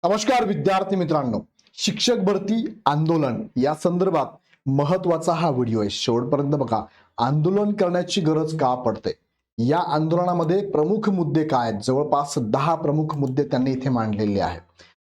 नमस्कार विद्यार्थी मित्रांनो, शिक्षक भरती आंदोलन या संदर्भात महत्वाचा हा व्हिडिओ आहे. शेवटपर्यंत बघा. आंदोलन करण्याची गरज का पडते, या आंदोलनामध्ये प्रमुख मुद्दे काय आहेत, जवळपास 10 प्रमुख मुद्दे त्यांनी इथे मांडलेले आहेत.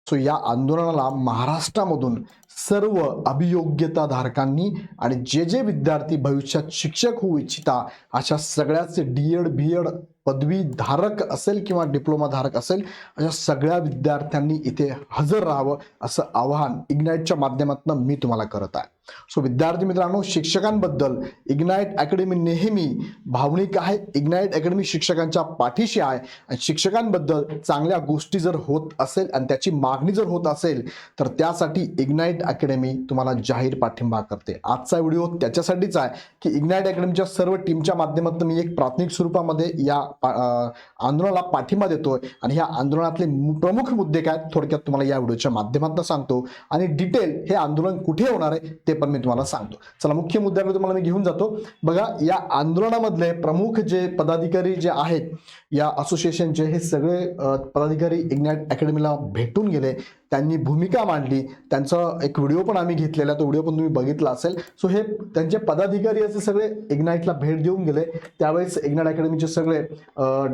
सो या आंदोलनाला महाराष्ट्रामधून सर्व अभियोग्यताधारकांनी आणि जे विद्यार्थी भविष्यात शिक्षक होऊ इच्छिता अशा सगळ्याचे डीएड बीएड पदवी धारक असेल किंवा डिप्लोमा धारक असेल अशा सगळ्या विद्यार्थ्यांनी इथे हजर राहावं असं आवाहन इग्नाइटच्या माध्यमातून मी तुम्हाला करत आहे. सो विद्यार्थी मित्रांनो, शिक्षकांबद्दल इग्नाइट अकॅडमी नेहमी भावनिक आहे. इग्नाइट अकॅडमी शिक्षकांच्या पाठीशी आहे आणि शिक्षकांबद्दल चांगल्या गोष्टी जर होत असेल आणि त्याची मागणी जर होत असेल तर त्यासाठी इग्नाइट अकॅडमी तुम्हाला जाहीर पाठिंबा करते. आजचा व्हिडिओ त्याच्यासाठीच आहे की इग्नाइट अकॅडमीच्या सर्व टीमच्या माध्यमातून मी एक प्राथमिक स्वरूपामध्ये या आंदोलनाला पाठिंबा देतोय आणि ह्या आंदोलनातले प्रमुख मुद्दे काय थोडक्यात तुम्हाला या व्हिडिओच्या माध्यमातून सांगतो आणि डिटेल हे आंदोलन कुठे होणार आहे ते पण मी तुम्हाला सांगतो. चला, मुख्य मुद्द्याकडे तुम्हाला मी घेऊन जातो. बघा, या आंदोलनामधले प्रमुख जे पदाधिकारी जे आहेत या असोसिएशनचे, हे सगळे पदाधिकारी इग्नाइट अकॅडमीला भेटून गेले. त्यांनी भूमिका मांडली. त्यांचा एक व्हिडिओ पण आम्ही घेतलेला, तो व्हिडिओ पण तुम्ही बघितला असेल. सो हे त्यांचे पदाधिकारी असे सगळे इग्नाइटला भेट देऊन गेले. त्यावेळेस इग्नाइट अकॅडमीचे सगळे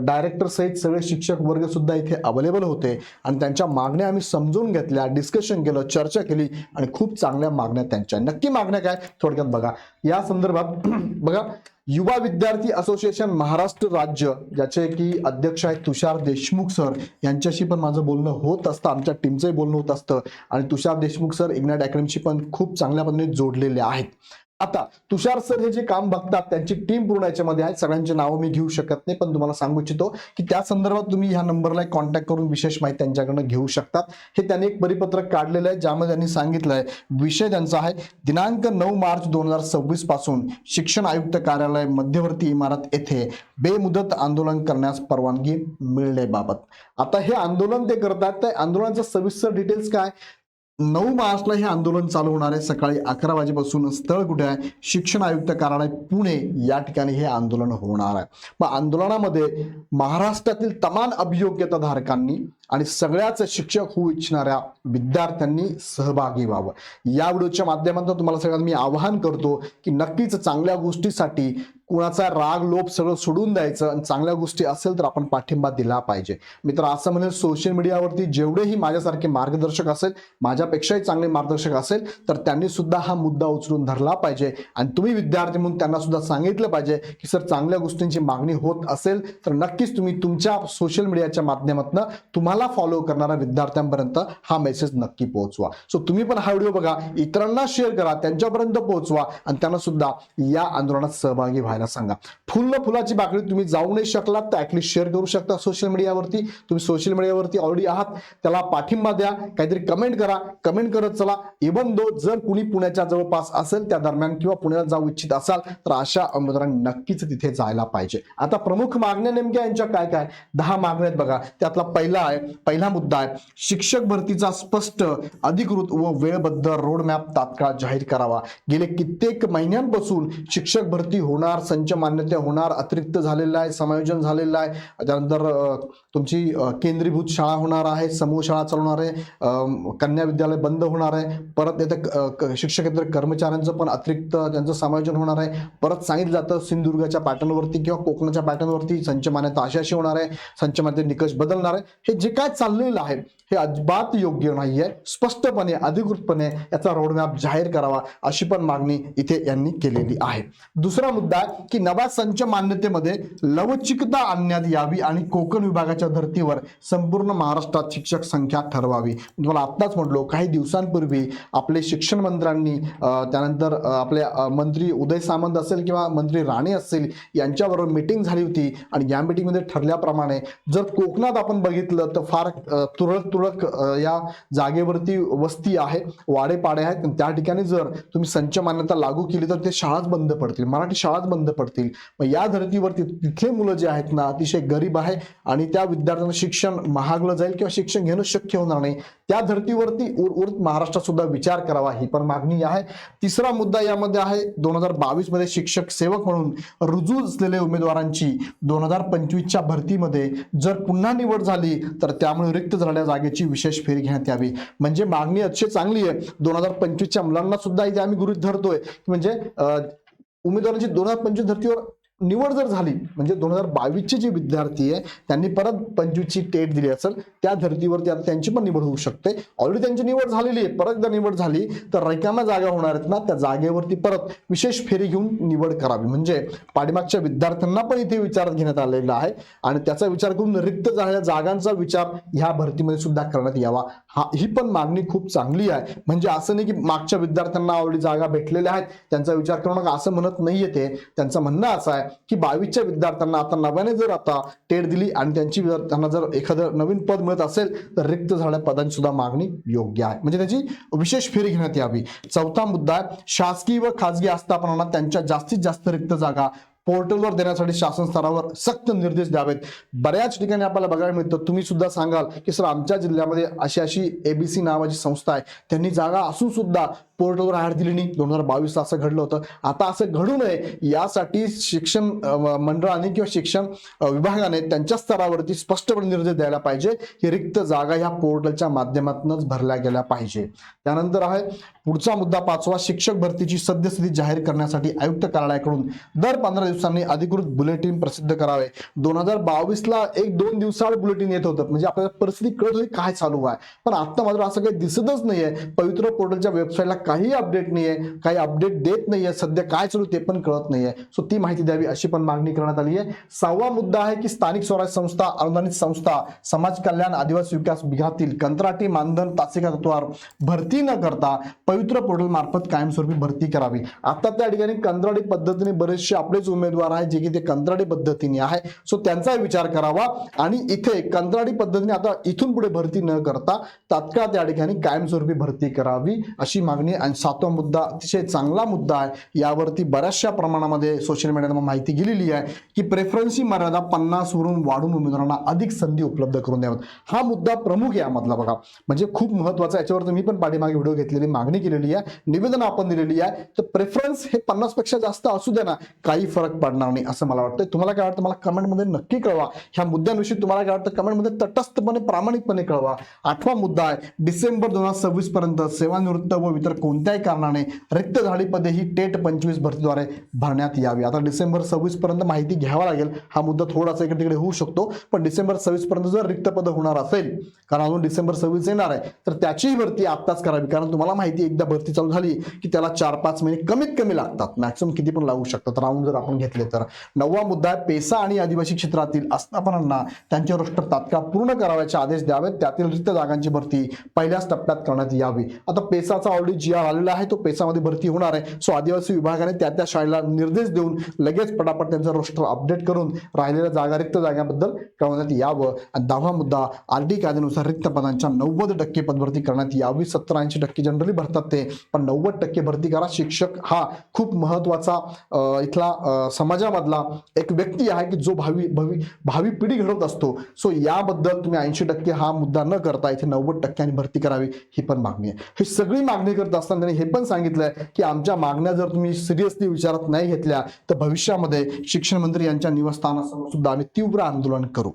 डायरेक्टर सहित सगळे शिक्षक वर्ग सुद्धा इथे अवेलेबल होते आणि त्यांच्या मागण्या आम्ही समजून घेतल्या, डिस्कशन केलं, चर्चा केली आणि खूप चांगल्या मागण्या त्यांच्या. नक्की मागण्या काय थोडक्यात बघा. या संदर्भात बघा, युवा विद्यार्थी असोसिएशन महाराष्ट्र राज्य, ज्याचे की अध्यक्ष आहेत तुषार देशमुख सर, यांच्याशी पण माझं बोलणं होत असतं, आमच्या टीमचंही बोलणं होत असतं आणि तुषार देशमुख सर इग्नाइट अकॅडमीशी पण खूप चांगल्या पद्धतीने जोडलेले आहेत. आता तुषार सर हे जे काम बघतात त्यांची टीम पूर्ण याच्यामध्ये आहे. सगळ्यांची नावं मी घेऊ शकत नाही, पण तुम्हाला सांगू इच्छितो की त्या संदर्भात तुम्ही ह्या नंबरला कॉन्टॅक्ट करून विशेष माहिती त्यांच्याकडनं घेऊ शकतात. हे त्यांनी एक परिपत्रक काढलेलं आहे ज्यामध्ये त्यांनी सांगितलंय, विषय त्यांचा आहे दिनांक 9 मार्च 2026 पासून शिक्षण आयुक्त कार्यालय मध्यवर्ती इमारत येथे बेमुदत आंदोलन करण्यास परवानगी मिळण्याबाबत. आता हे आंदोलन ते करतात, त्या आंदोलनाचं सविस्तर डिटेल्स काय. 9 मार्चला हे आंदोलन चालू होणार आहे. सकाळी 11 वाजेपासून. स्थळ कुठे आहे? शिक्षण आयुक्त कार्यालय पुणे या ठिकाणी हे आंदोलन होणार आहे. मग आंदोलनामध्ये महाराष्ट्रातील तमाम अभियोग्यताधारकांनी आणि सगळ्याच शिक्षक होऊ इच्छिणाऱ्या विद्यार्थ्यांनी सहभागी व्हावं. या व्हिडिओच्या माध्यमातून तुम्हाला सगळ्यांना मी आवाहन करतो की नक्कीच चांगल्या गोष्टीसाठी कुणाचा राग लोभ सगळं सोडून द्यायचं आणि चांगल्या गोष्टी असेल तर आपण पाठिंबा दिला पाहिजे. मित्र, असं म्हणेल सोशल मीडियावरती जेवढेही माझ्यासारखे मार्गदर्शक असेल, माझ्यापेक्षाही चांगले मार्गदर्शक असेल, तर त्यांनी सुद्धा हा मुद्दा उचलून धरला पाहिजे आणि तुम्ही विद्यार्थी म्हणून त्यांना सुद्धा सांगितलं पाहिजे की सर, चांगल्या गोष्टींची मागणी होत असेल तर नक्कीच तुम्ही तुमच्या सोशल मीडियाच्या माध्यमातून तुम्हाला फॉलो करणाऱ्या विद्यार्थ्यांपर्यंत हा मेसेज नक्की पोहोचवा. सो तुम्ही पण हा व्हिडिओ बघा, इतरांना शेअर करा, त्यांच्यापर्यंत पोहोचवा आणि त्यांना सुद्धा या आंदोलनात सहभागी व्हायला सांगा. फुलाची बाकडी तुम्ही जाऊ नाही शकलात तर ऍटलीस्ट शेअर करू शकता सोशल मीडियावरती. तुम्ही सोशल मीडियावरती ऑलरेडी आहात, त्याला पाठिंबा द्या, काहीतरी कमेंट करा, कमेंट करत चला. इव्हन दो जर कुणी पुण्याच्या जवळपास असेल त्या दरम्यान किंवा पुण्याला जाऊ इच्छित असाल तर अशा उमेदवारांनी नक्कीच तिथे जायला पाहिजे. आता प्रमुख मागण्या नेमक्या यांच्या काय काय 10 मागण्या आहेत बघा. त्यातला पहिला मुद्दा आहे शिक्षक भरतीचा स्पष्ट, अधिकृत व वेळबद्ध रोडमॅप तात्काळ जाहीर करावा. गेले कित्येक महिन्यांपासून शिक्षक भरती होणार, संच मान्यता होणार, अतिरिक्त झालेला आहे, समायोजन झालेलं आहे, त्यानंतर तुमची केंद्रीभूत शाळा होणार आहे, समूह शाळा चालवणार आहे, कन्या विद्यालय बंद होणार आहे, परत येथे शिक्षकेतर कर्मचाऱ्यांचं पण अतिरिक्त त्यांचं समायोजन होणार आहे. परत सांगितलं जातं सिंधुदुर्गाच्या पॅटर्नवरती किंवा कोकणाच्या पॅटर्नवरती संच मान्यता अशी होणार आहे, संच मान्यते निकष बदलणार आहे. हे जे काय चाललेलं आहे हे अजिबात योग्य नाहीये. स्पष्टपणे, अधिकृतपणे याचा रोडमॅप जाहीर करावा अशी पण मागणी इथे यांनी केलेली आहे. दुसरा मुद्दा आहे की नव्या संच मान्यतेमध्ये लवचिकता आणण्यात यावी आणि कोकण विभागाच्या धर्तीवर संपूर्ण महाराष्ट्रात शिक्षक संख्या ठरवावी. तुम्हाला आत्ताच म्हटलो, काही दिवसांपूर्वी आपले शिक्षण मंत्र्यांनी, त्यानंतर आपले मंत्री उदय सामंत असेल किंवा मंत्री राणे असतील यांच्याबरोबर मीटिंग झाली होती आणि या मीटिंगमध्ये ठरल्याप्रमाणे जर कोकणात आपण बघितलं तर फार तुरळक या जागेवरती वस्ती आहे, वाडेपाडे आहेत. त्या ठिकाणी जर तुम्ही संच मान्यता लागू केली तर ते शाळाच बंद पडतील, मराठी शाळाच बंद पडतील. मग या धर्तीवरती तिथले मुलं जे आहेत ना अतिशय गरीब आहे आणि त्या विद्यार्थ्यांना शिक्षण महागलं जाईल किंवा शिक्षण घेणं शक्य होणार नाही. त्या धर्तीवरती उर्वरित महाराष्ट्रात सुद्धा विचार करावा, ही पण मागणी आहे. तिसरा मुद्दा यामध्ये आहे 2022 मध्ये शिक्षक सेवक म्हणून रुजू असलेल्या उमेदवारांची 2025च्या भरतीमध्ये जर पुन्हा निवड झाली तर त्यामुळे रिक्त झालेल्या जागेची जागेची विशेष फेरी घेण्यात यावी. म्हणजे मागणी अतिशय चांगली आहे. 2025च्या मुलांना सुद्धा इथे आम्ही गृहीत धरतोय, म्हणजे उमेदवारांची 2025 धर्तीवर निवड जर झाली, म्हणजे 2022चे जे विद्यार्थी आहे त्यांनी परत 25ची टेट दिली असेल, त्या धर्तीवरती आता त्यांची पण निवड होऊ शकते. ऑलरेडी त्यांची निवड झालेली आहे. परत जर निवड झाली तर रिकाम्या जागा होणार आहेत ना, त्या जागेवरती परत विशेष फेरी घेऊन निवड करावी. म्हणजे पाठीमागच्या विद्यार्थ्यांना पण इथे विचारात घेण्यात आलेला आहे आणि त्याचा विचार करून रिक्त झालेल्या जागांचा विचार ह्या भरतीमध्ये सुद्धा करण्यात यावा. ही पण मागणी खूप चांगली आहे. म्हणजे असं नाही की मागच्या विद्यार्थ्यांना ऑलरेडी जागा भेटलेल्या आहेत, त्यांचा विचार करू नका असं म्हणत नाहीये ते. त्यांचं म्हणणं असं आहे की 22च्या विद्यार्थ्यांना आता नव्याने जर आता टेट दिली आणि त्यांना जर एखादं नवीन पद मिळत असेल तर रिक्त झालेल्या पदांची सुद्धा मागणी योग्य आहे, म्हणजे त्याची विशेष फेरी घेण्यात यावी. चौथा मुद्दा आहे, शासकीय व खाजगी आस्थापनांना त्यांच्या जास्तीत जास्त रिक्त जागा पोर्टलवर देण्यासाठी शासन स्तरावर सक्त निर्देश द्यावेत. बऱ्याच ठिकाणी आपल्याला बघायला मिळतं, तुम्ही सुद्धा सांगाल की सर आमच्या जिल्ह्यामध्ये अशी ABC नावाची संस्था आहे, त्यांनी जागा असून सुद्धा पोर्टलवर ऍड दिली नाही. 2022ला असं घडलं होतं. आता असं घडू नये यासाठी शिक्षण मंडळाने किंवा शिक्षण विभागाने त्यांच्या स्तरावरती स्पष्टपणे निर्देश द्यायला पाहिजे की रिक्त जागा ह्या पोर्टलच्या माध्यमातूनच भरल्या गेल्या पाहिजे. त्यानंतर आहे पुढचा मुद्दा 5वा, शिक्षक भरतीची सद्यस्थिती जाहीर करण्यासाठी आयुक्त कार्यालयाकडून दर 15 दिवसांनी अधिकृत बुलेटिन प्रसिद्ध करावे. 2022ला 1-2 दिवसाआड बुलेटिन येत होतं, म्हणजे आपल्याला परिस्थिती कळत होती काय चालू आहे. पण आता मात्र असं काही दिसतच नाहीये. पवित्र पोर्टलच्या वेबसाईटला काही अपडेट नाहीये, काही अपडेट देत नाहीये, सध्या काय चालू ते पण कळत नाहीये. सो ती माहिती द्यावी अशी पण मागणी करण्यात आली आहे. 6वा मुद्दा आहे की स्थानिक स्वराज्य संस्था, अनुदानित संस्था, समाज कल्याण, आदिवासी विकास विभागातील कंत्राटी मानधन तासिका तत्वावर भरती न करता पवित्र पोर्टल मार्फत कायमस्वरूपी भरती करावी. आता त्या ठिकाणी कंत्राटी पद्धतीने बरेचसे आपलेच उमेदवार आहेत जे की ते कंत्राटी पद्धतीने आहे. सो त्यांचा विचार करावा आणि इथे कंत्राटी पद्धतीने आता इथून पुढे भरती न करता तात्काळ त्या ठिकाणी कायमस्वरूपी भरती करावी अशी मागणी. आणि 7वा मुद्दा अतिशय चांगला मुद्दा आहे, यावरती बऱ्याचशा प्रमाणामध्ये सोशल मीडियावर माहिती गेलेली आहे की प्रेफरन्सची मर्यादा 50 वरून वाढून उमेदवारांना अधिक संधी उपलब्ध करून द्याव्यात. हा मुद्दा प्रमुख आहे यामधला बघा, म्हणजे खूप महत्वाचा. याच्यावर मी पण पाठीमागे व्हिडिओ घेतलेली, मागणी केलेली आहे, निवेदन आपण दिलेली आहे. तर प्रेफरन्स हे 50 पेक्षा जास्त असू दे ना, काही फरक पडणार नाही असं मला वाटतं. तुम्हाला काय वाटतं मला कमेंटमध्ये नक्की कळवा. ह्या मुद्द्यांविषयी तुम्हाला काय वाटतं कमेंटमध्ये तटस्थपणे प्रामाणिकपणे कळवा. 8वा मुद्दा आहे, डिसेंबर 2026 पर्यंत सेवानिवृत्त व इतर कोणत्याही कारणाने रिक्त झालेली पदे ही टेट 25 भरतीद्वारे भरण्यात यावी. आता डिसेंबर 26 पर्यंत माहिती घ्यावा लागेल. हा मुद्दा थोडासा इकडे तिकडे होऊ शकतो, पण डिसेंबर 26 पर्यंत जर रिक्त पद होणार असेल, कारण अजून डिसेंबर 26 येणार आहे, तर त्याचीही भरती आत्ताच करावी. कारण तुम्हाला माहिती एकदा भरती चालू झाली की त्याला 4-5 महिने कमीत कमी लागतात, मॅक्सिमम किती पण लागू शकतात राऊंड जर आपण घेतले तर. 9वा मुद्दा आहे, पेसा आणि आदिवासी क्षेत्रातील आस्थापनांना त्यांचे रोस्टर तात्काळ पूर्ण करावयाचे आदेश द्यावेत. त्यातील रिक्त जागांची भरती पहिल्याच टप्प्यात करण्यात यावी. आता पेसाचा ऑलरेडी GR आलेला आहे, तो पेसामध्ये भरती होणार आहे. सो आदिवासी विभागाने त्या शाळेला निर्देश देऊन लगेच पटापट त्यांचं रोस्टर अपडेट करून राहिलेल्या जागा रिक्त जागांबद्दल कळवण्यात यावं. आणि 10वा मुद्दा, RD कायद्यानुसार रिक्त पदांच्या 90% पदभरती करण्यात यावी. 70-80% जनरली भरतात ते, पण 90% भरती करा. शिक्षक हा खूप महत्वाचा इथला समाजामधला एक व्यक्ती आहे की जो भावी पिढी घडवत असतो. सो याबद्दल तुम्ही 80% हा मुद्दा न करता इथे 90% भरती करावी ही पण मागणी आहे. ही सगळी मागणी करत असताना त्यांनी हे पण सांगितलंय की आमच्या मागण्या जर तुम्ही सिरियसली विचारात नाही घेतल्या तर भविष्यामध्ये शिक्षण मंत्री यांच्या निवासस्थानासमोर सुद्धा आम्ही तीव्र आंदोलन करू.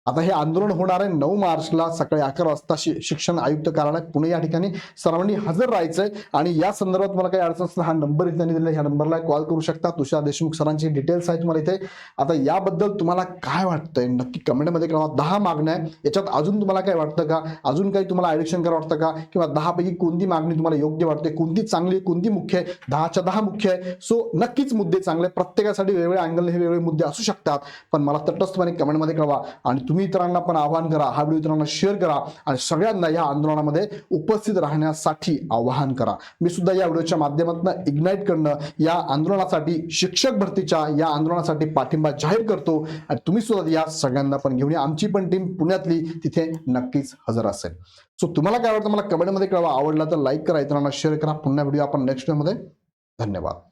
आता हे आंदोलन होणार आहे 9 मार्चला सकाळी 11 वाजता शिक्षण आयुक्त कार्यालय पुणे या ठिकाणी सर्वांनी हजर राहायचंय. आणि या संदर्भात मला काही अडचण असतील हा नंबर इथे दिलेला, ह्या नंबरला कॉल करू शकता. तुषार देशमुख सरांची डिटेल्स आहे तुम्हाला इथे. आता याबद्दल तुम्हाला काय वाटतंय नक्की कमेंटमध्ये कळवा. 10 मागण्या आहे, याच्यात अजून तुम्हाला काय वाटतं का, अजून काही तुम्हाला ॲडिक्शन करावं वाटतं का, किंवा 10 पैकी कोणती मागणी तुम्हाला योग्य वाटते, कोणती चांगली कोणती मुख्य आहे. 10च्या 10 मुख्य आहे. सो नक्कीच मुद्दे चांगले, प्रत्येकासाठी वेगवेगळे अँगल हे वेगवेगळे मुद्दे असू शकतात, पण मला तटस्थपणे कमेंटमध्ये कळवा. आणि तुम्ही इतरांना पण आवाहन करा, हा व्हिडिओ इतरांना शेअर करा आणि सगळ्यांना या आंदोलनामध्ये उपस्थित राहण्यासाठी आवाहन करा. मी सुद्धा या व्हिडिओच्या माध्यमातून इग्नाइट करणं या आंदोलनासाठी, शिक्षक भरतीच्या या आंदोलनासाठी पाठिंबा जाहीर करतो. आणि तुम्ही सुद्धा या सगळ्यांना पण घेऊन या. आमची पण टीम पुण्यातली तिथे नक्कीच हजर असेल. सो तुम्हाला काय वाटतं मला कमेंटमध्ये कळवा. आवडला तर लाईक करा, इतरांना शेअर करा. पुन्हा व्हिडिओ आपण नेक्स्ट व्हिडिओमध्ये. धन्यवाद.